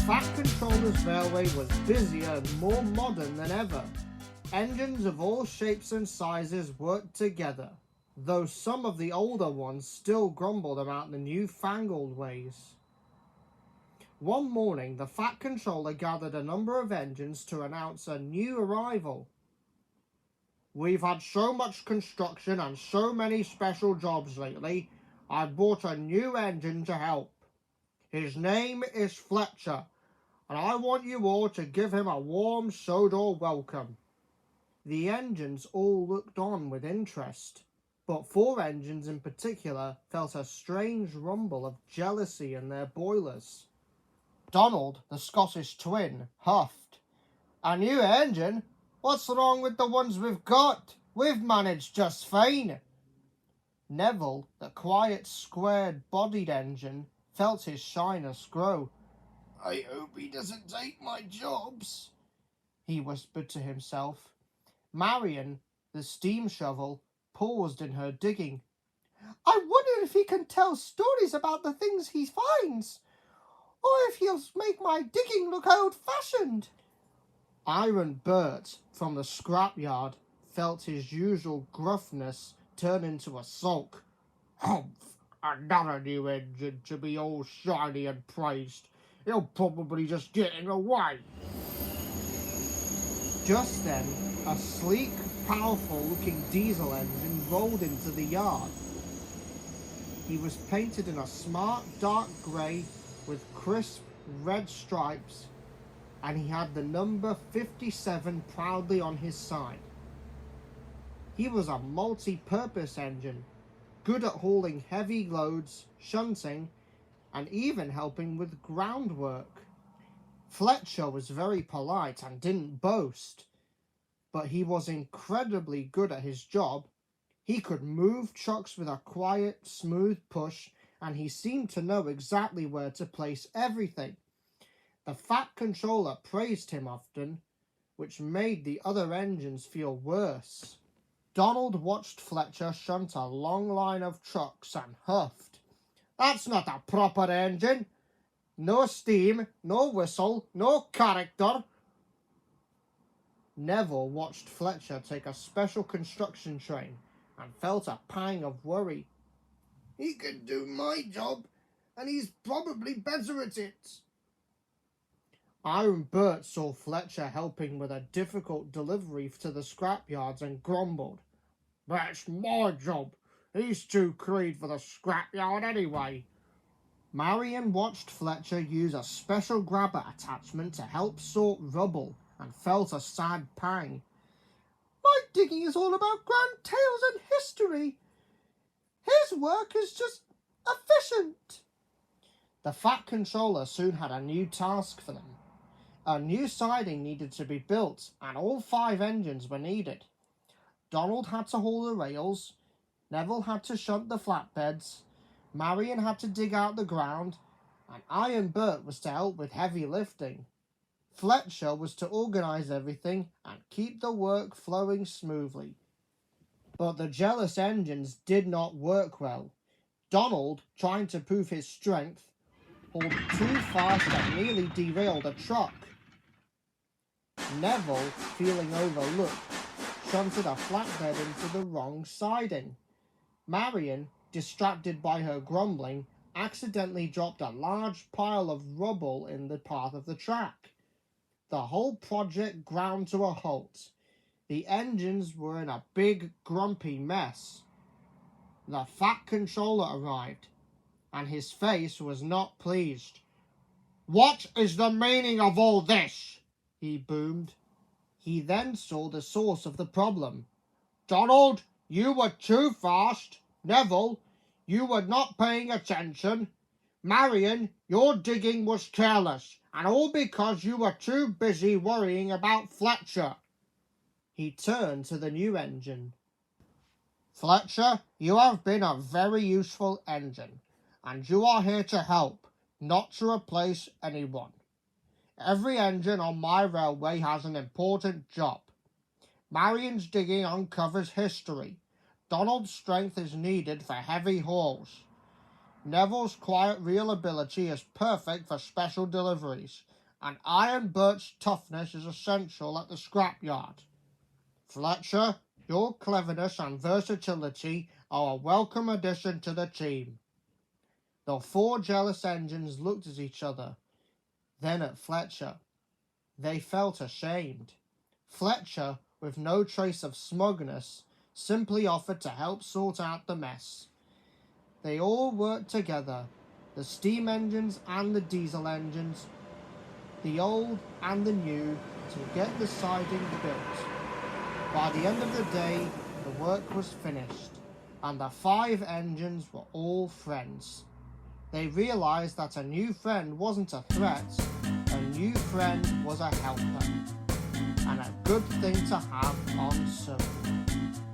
Fat Controller's railway was busier and more modern than ever. Engines of all shapes and sizes worked together, though some of the older ones still grumbled about the newfangled ways. One morning, the Fat Controller gathered a number of engines to announce a new arrival. "We've had so much construction and so many special jobs lately, I brought a new engine to help. His name is Fletcher, and I want you all to give him a warm Sodor welcome." The engines all looked on with interest, but 4 engines in particular felt a strange rumble of jealousy in their boilers. Donald, the Scottish twin, huffed. "A new engine? What's wrong with the ones we've got? We've managed just fine." Neville, the quiet, square-bodied engine, felt his shyness grow. "I hope he doesn't take my jobs," he whispered to himself. Marion, the steam shovel, paused in her digging. "I wonder if he can tell stories about the things he finds, or if he'll make my digging look old-fashioned." Iron Bert, from the scrapyard, felt his usual gruffness turn into a sulk. "Humph! Another new engine to be all shiny and praised. He'll probably just get in the way." Just then, a sleek, powerful-looking diesel engine rolled into the yard. He was painted in a smart dark grey with crisp red stripes, and he had the number 57 proudly on his side. He was a multi-purpose engine, good at hauling heavy loads, shunting, and even helping with groundwork. Fletcher was very polite and didn't boast, but he was incredibly good at his job. He could move trucks with a quiet, smooth push, and he seemed to know exactly where to place everything. The Fat Controller praised him often, which made the other engines feel worse. Donald watched Fletcher shunt a long line of trucks and huffed. "That's not a proper engine. No steam, no whistle, no character." Neville watched Fletcher take a special construction train and felt a pang of worry. "He can do my job, and he's probably better at it." Iron Bert saw Fletcher helping with a difficult delivery to the scrapyards and grumbled. "That's my job. He's too crude for the scrapyard anyway." Marion watched Fletcher use a special grabber attachment to help sort rubble and felt a sad pang. "My digging is all about grand tales and history. His work is just efficient." The Fat Controller soon had a new task for them. A new siding needed to be built, and all 5 engines were needed. Donald had to haul the rails, Neville had to shunt the flatbeds, Marion had to dig out the ground, and Iron Bert was to help with heavy lifting. Fletcher was to organise everything and keep the work flowing smoothly. But the jealous engines did not work well. Donald, trying to prove his strength, hauled too fast and nearly derailed a truck. Neville, feeling overlooked, shunted a flatbed into the wrong siding. Marion, distracted by her grumbling, accidentally dropped a large pile of rubble in the path of the track. The whole project ground to a halt. The engines were in a big, grumpy mess. The Fat Controller arrived, and his face was not pleased. "What is the meaning of all this?" he boomed. He then saw the source of the problem. "Donald, you were too fast. Neville, you were not paying attention. Marion, your digging was careless, and all because you were too busy worrying about Fletcher." He turned to the new engine. "Fletcher, you have been a very useful engine, and you are here to help, not to replace anyone. Every engine on my railway has an important job. Marion's digging uncovers history. Donald's strength is needed for heavy hauls. Neville's quiet reliability is perfect for special deliveries, and iron birch toughness is essential at the scrapyard. Fletcher, your cleverness and versatility are a welcome addition to the team." The four jealous engines looked at each other, then at Fletcher. They felt ashamed. Fletcher, with no trace of smugness, simply offered to help sort out the mess. They all worked together, the steam engines and the diesel engines, the old and the new, to get the siding built. By the end of the day, the work was finished, and the 5 engines were all friends. They realized that a new friend wasn't a threat, a new friend was a helper, and a good thing to have on Sodor.